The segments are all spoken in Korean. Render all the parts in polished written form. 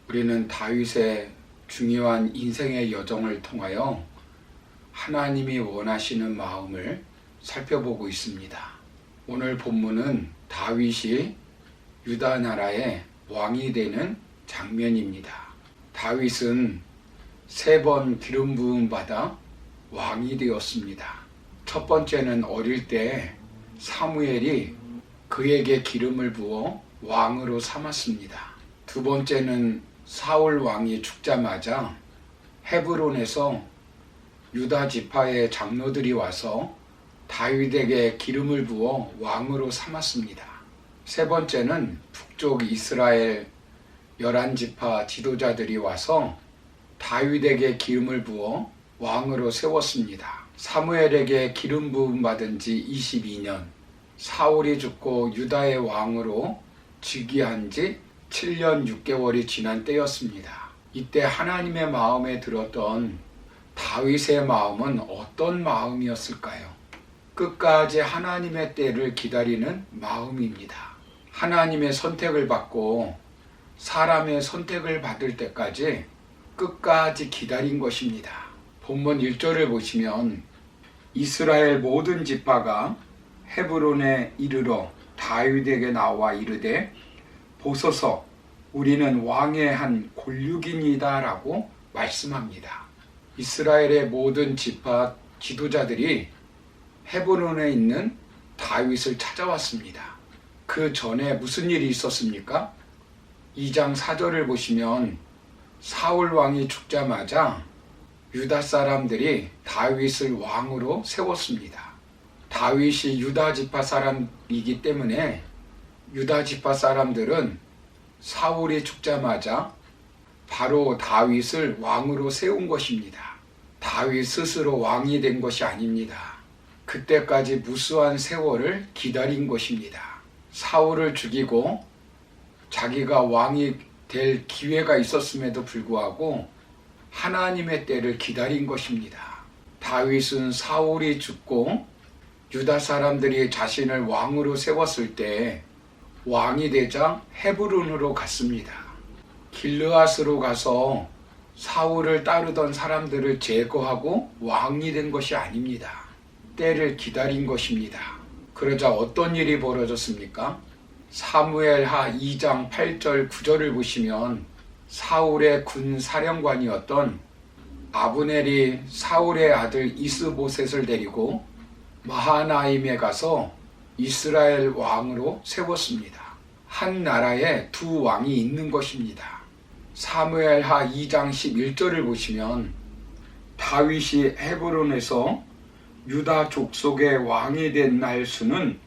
우리는 다윗의 중요한 인생의 여정을 통하여 하나님이 원하시는 마음을 살펴보고 있습니다. 오늘 본문은 다윗이 유다 나라의 왕이 되는 장면입니다. 다윗은 3번 기름 부음 받아 왕이 되었습니다. 첫 번째는 어릴 때 사무엘이 그에게 기름을 부어 왕으로 삼았습니다. 두 번째는 사울 왕이 죽자마자 헤브론에서 유다 지파의 장로들이 와서 다윗에게 기름을 부어 왕으로 삼았습니다. 세 번째는 북쪽 이스라엘 11지파 지도자들이 와서 다윗에게 기름을 부어 왕으로 세웠습니다. 사무엘에게 기름 부음 받은 지 22년, 사울이 죽고 유다의 왕으로 즉위한 지 7년 6개월이 지난 때였습니다. 이때 하나님의 마음에 들었던 다윗의 마음은 어떤 마음이었을까요? 끝까지 하나님의 때를 기다리는 마음입니다. 하나님의 선택을 받고 사람의 선택을 받을 때까지 끝까지 기다린 것입니다. 본문 1절을 보시면 이스라엘 모든 지파가 헤브론에 이르러 다윗에게 나와 이르되 보소서 우리는 왕의 한 골육이니이다 라고 말씀합니다. 이스라엘의 모든 지파 지도자들이 헤브론에 있는 다윗을 찾아왔습니다. 그 전에 무슨 일이 있었습니까? 2장 4절을 보시면 사울 왕이 죽자마자 유다 사람들이 다윗을 왕으로 세웠습니다. 다윗이 유다 지파 사람이기 때문에 유다 지파 사람들은 사울이 죽자마자 바로 다윗을 왕으로 세운 것입니다. 다윗 스스로 왕이 된 것이 아닙니다. 그때까지 무수한 세월을 기다린 것입니다. 사울을 죽이고 자기가 왕이 될 기회가 있었음에도 불구하고 하나님의 때를 기다린 것입니다. 다윗은 사울이 죽고 유다 사람들이 자신을 왕으로 세웠을 때 왕이 되자 헤브론으로 갔습니다. 길르앗으로 가서 사울을 따르던 사람들을 제거하고 왕이 된 것이 아닙니다. 때를 기다린 것입니다. 그러자 어떤 일이 벌어졌습니까? 사무엘하 2장 8절 9절을 보시면 사울의 군 사령관이었던 아브넬이 사울의 아들 이스보셋을 데리고 마하나임에 가서 이스라엘 왕으로 세웠습니다. 한 나라에 두 왕이 있는 것입니다. 사무엘하 2장 11절을 보시면 다윗이 헤브론에서 유다 족속의 왕이 된 날 수는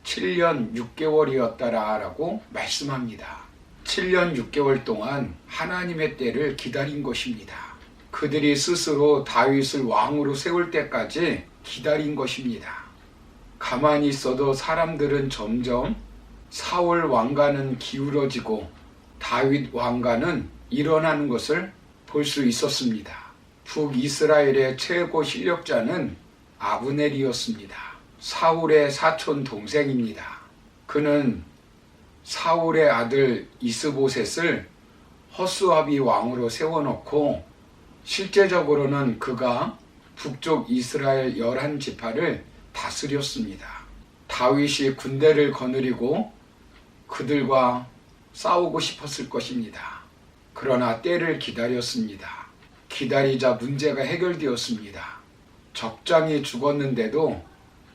7년 6개월이었다라고 말씀합니다. 7년 6개월 동안 하나님의 때를 기다린 것입니다. 그들이 스스로 다윗을 왕으로 세울 때까지 기다린 것입니다. 가만히 있어도 사람들은 점점 사울 왕가는 기울어지고 다윗 왕가는 일어나는 것을 볼 수 있었습니다. 북이스라엘의 최고 실력자는 아브넬이었습니다. 사울의 사촌 동생입니다. 그는 사울의 아들 이스보셋을 허수아비 왕으로 세워놓고 실제적으로는 그가 북쪽 이스라엘 11지파를 다스렸습니다. 다윗이 군대를 거느리고 그들과 싸우고 싶었을 것입니다. 그러나 때를 기다렸습니다. 기다리자 문제가 해결되었습니다. 적장이 죽었는데도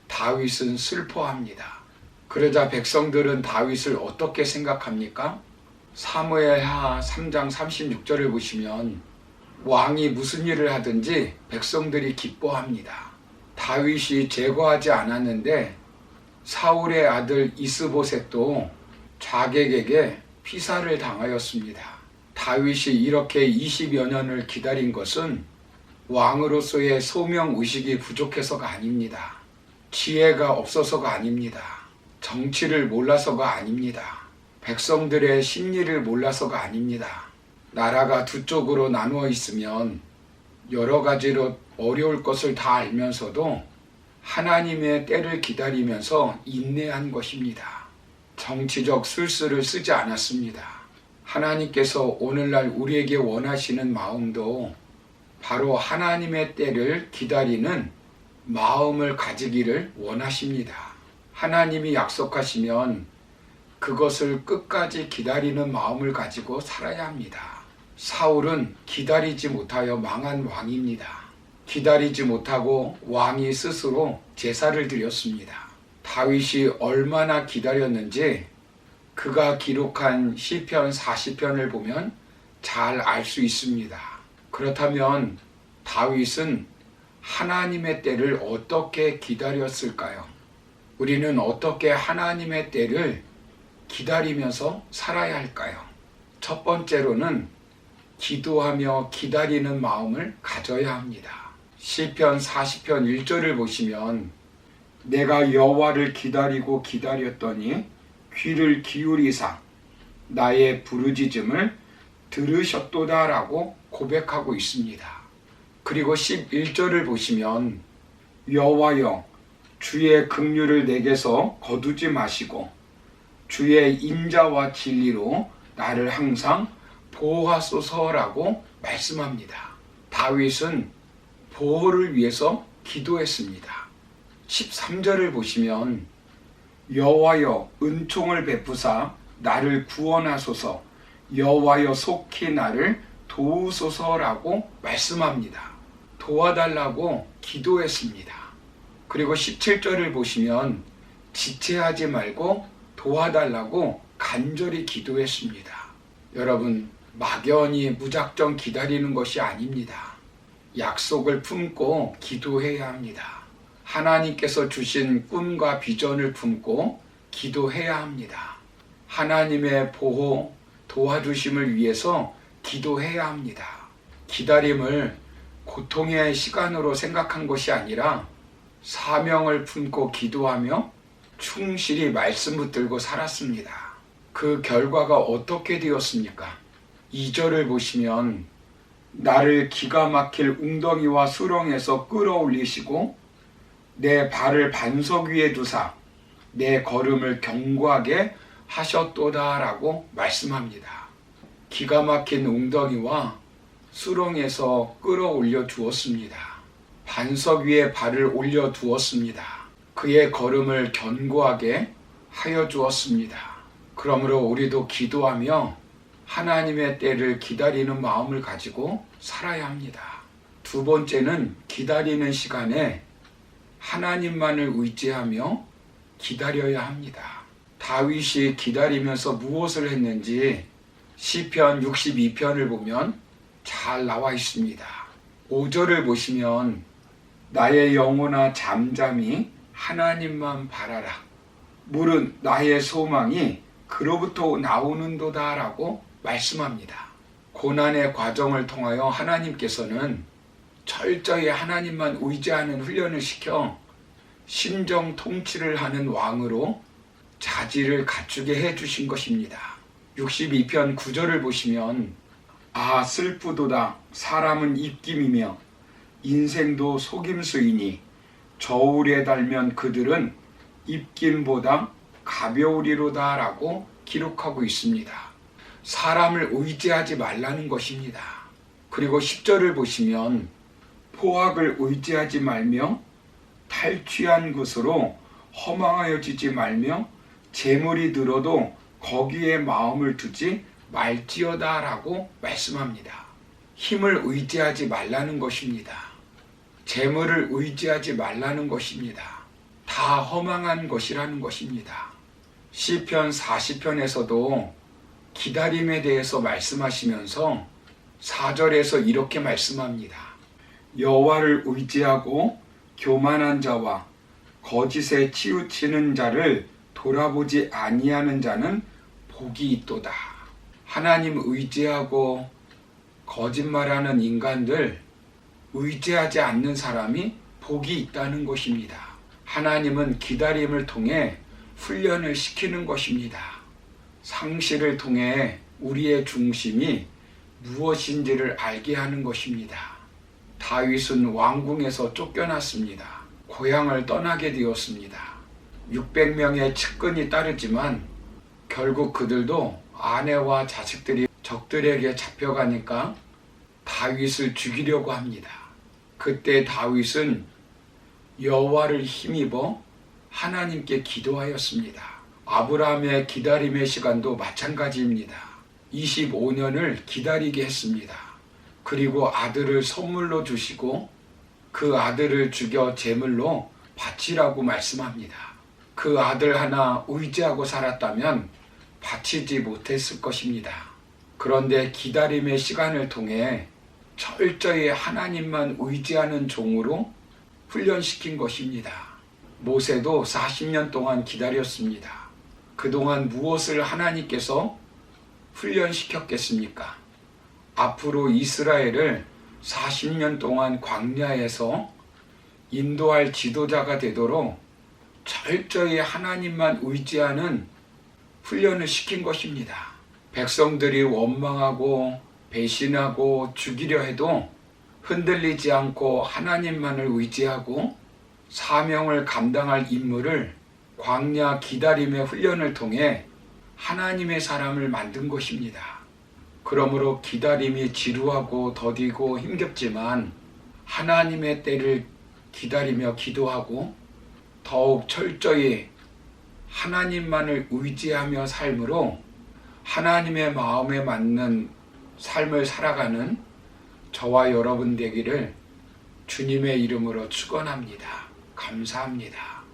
다윗은 슬퍼합니다. 그러자 백성들은 다윗을 어떻게 생각합니까? 사무엘하 3장 36절을 보시면 왕이 무슨 일을 하든지 백성들이 기뻐합니다. 다윗이 제거하지 않았는데 사울의 아들 이스보셋도 자객에게 피살을 당하였습니다. 다윗이 이렇게 20여 년을 기다린 것은 왕으로서의 소명의식이 부족해서가 아닙니다. 지혜가 없어서가 아닙니다. 정치를 몰라서가 아닙니다. 백성들의 심리를 몰라서가 아닙니다. 나라가 두 쪽으로 나누어 있으면 여러 가지로 어려울 것을 다 알면서도 하나님의 때를 기다리면서 인내한 것입니다. 정치적 술수를 쓰지 않았습니다. 하나님께서 오늘날 우리에게 원하시는 마음도 바로 하나님의 때를 기다리는 마음을 가지기를 원하십니다. 하나님이 약속하시면 그것을 끝까지 기다리는 마음을 가지고 살아야 합니다. 사울은 기다리지 못하여 망한 왕입니다. 기다리지 못하고 왕이 스스로 제사를 드렸습니다. 다윗이 얼마나 기다렸는지 그가 기록한 시편 40편을 보면 잘 알 수 있습니다. 그렇다면 다윗은 하나님의 때를 어떻게 기다렸을까요? 우리는 어떻게 하나님의 때를 기다리면서 살아야 할까요? 첫 번째로는 기도하며 기다리는 마음을 가져야 합니다. 시편 40편 1절을 보시면 내가 여호와를 기다리고 기다렸더니 귀를 기울이사 나의 부르짖음을 들으셨도다라고 고백하고 있습니다. 그리고 11절을 보시면 여호와여 주의 긍휼을 내게서 거두지 마시고 주의 인자와 진리로 나를 항상 보호하소서라고 말씀합니다. 다윗은 보호를 위해서 기도했습니다. 13절을 보시면 여호와여 은총을 베푸사 나를 구원하소서 여호와여 속히 나를 도우소서라고 말씀합니다. 도와달라고 기도했습니다. 그리고 17절을 보시면 지체하지 말고 도와달라고 간절히 기도했습니다. 여러분, 막연히 무작정 기다리는 것이 아닙니다. 약속을 품고 기도해야 합니다. 하나님께서 주신 꿈과 비전을 품고 기도해야 합니다. 하나님의 보호, 도와주심을 위해서 기도해야 합니다. 기다림을 고통의 시간으로 생각한 것이 아니라 사명을 품고 기도하며 충실히 말씀 붙들고 살았습니다. 그 결과가 어떻게 되었습니까? 2절을 보시면 나를 기가 막힐 웅덩이와 수렁에서 끌어올리시고 내 발을 반석 위에 두사 내 걸음을 견고하게 하셨도다라고 말씀합니다. 기가 막힌 웅덩이와 수렁에서 끌어올려 두었습니다. 반석 위에 발을 올려 두었습니다. 그의 걸음을 견고하게 하여 주었습니다. 그러므로 우리도 기도하며 하나님의 때를 기다리는 마음을 가지고 살아야 합니다. 두 번째는 기다리는 시간에 하나님만을 의지하며 기다려야 합니다. 다윗이 기다리면서 무엇을 했는지 시편 62편을 보면 잘 나와 있습니다. 5절을 보시면 나의 영혼아 잠잠히 하나님만 바라라. 물은 나의 소망이 그로부터 나오는도다 라고 말씀합니다. 고난의 과정을 통하여 하나님께서는 철저히 하나님만 의지하는 훈련을 시켜 심정 통치를 하는 왕으로 자질을 갖추게 해주신 것입니다. 62편 9절을 보시면 아 슬프도다 사람은 입김이며 인생도 속임수이니 저울에 달면 그들은 입김보다 가벼우리로다 라고 기록하고 있습니다. 사람을 의지하지 말라는 것입니다. 그리고 10절을 보시면 포악을 의지하지 말며 탈취한 것으로 허망하여지지 말며 재물이 들어도 거기에 마음을 두지 말지어다 라고 말씀합니다. 힘을 의지하지 말라는 것입니다. 재물을 의지하지 말라는 것입니다. 다 허망한 것이라는 것입니다. 시편 40편에서도 기다림에 대해서 말씀하시면서 4절에서 이렇게 말씀합니다. 여호와를 의지하고 교만한 자와 거짓에 치우치는 자를 돌아보지 아니하는 자는 복이 있도다. 하나님 의지하고 거짓말하는 인간들 의지하지 않는 사람이 복이 있다는 것입니다. 하나님은 기다림을 통해 훈련을 시키는 것입니다. 상실을 통해 우리의 중심이 무엇인지를 알게 하는 것입니다. 다윗은 왕궁에서 쫓겨났습니다. 고향을 떠나게 되었습니다. 600명의 측근이 따르지만 결국 그들도 아내와 자식들이 적들에게 잡혀가니까 다윗을 죽이려고 합니다. 그때 다윗은 여호와를 힘입어 하나님께 기도하였습니다. 아브라함의 기다림의 시간도 마찬가지입니다. 25년을 기다리게 했습니다. 그리고 아들을 선물로 주시고 그 아들을 죽여 제물로 바치라고 말씀합니다. 그 아들 하나 의지하고 살았다면 바치지 못했을 것입니다. 그런데 기다림의 시간을 통해 철저히 하나님만 의지하는 종으로 훈련시킨 것입니다. 모세도 40년 동안 기다렸습니다. 그동안 무엇을 하나님께서 훈련시켰겠습니까? 앞으로 이스라엘을 40년 동안 광야에서 인도할 지도자가 되도록 철저히 하나님만 의지하는 훈련을 시킨 것입니다. 백성들이 원망하고 배신하고 죽이려 해도 흔들리지 않고 하나님만을 의지하고 사명을 감당할 임무를 광야 기다림의 훈련을 통해 하나님의 사람을 만든 것입니다. 그러므로 기다림이 지루하고 더디고 힘겹지만 하나님의 때를 기다리며 기도하고 더욱 철저히 하나님만을 의지하며 삶으로 하나님의 마음에 맞는 삶을 살아가는 저와 여러분 되기를 주님의 이름으로 축원합니다. 감사합니다.